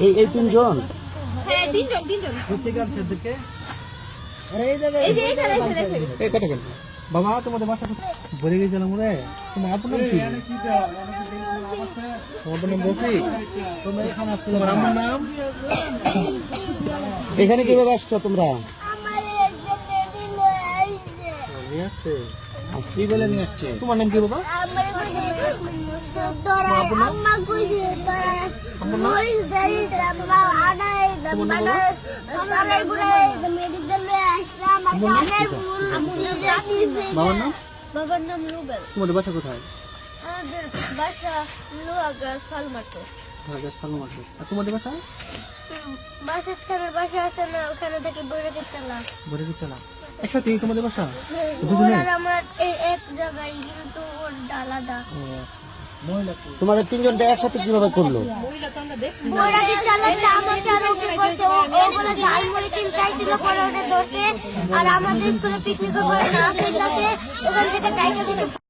এই তিনজন বাবা তোমাদের বাসা ভরে গেছিলাম রে। তোমার আপনার নাম কি? তোমার নাম রফিক। তোমার আমার নাম। এখানে কিভাবে আসছো তোমরা? কি বলে নিয়ে আসছে? তোমার নাম কি বাবা? বাবার নাম রুবেল। তোমাদের বাসা কোথায়? আমাদের বাসা লোহাগাছ সালমাটো। আর তোমাদের বাসা? বাসার বাসা আছে না, ওখানে থেকে বৈরাগী চালা। একসাথে তোমাদের বাসা? আর আমার এক জায়গায়, কিন্তু ওর আলাদা। তোমাদের তিনজনটা একসাথে কিভাবে করলো? বৈরাগী চালাতে আমাকে আর ওকে করছে। ওগুলো ঝালমুড়ি কিনতে চাইছিল, পরে ওটা ধরছে। আর আমাদের স্কুলে পিকনিকের পরে না আসতে ওখান থেকে টাইকা দিতে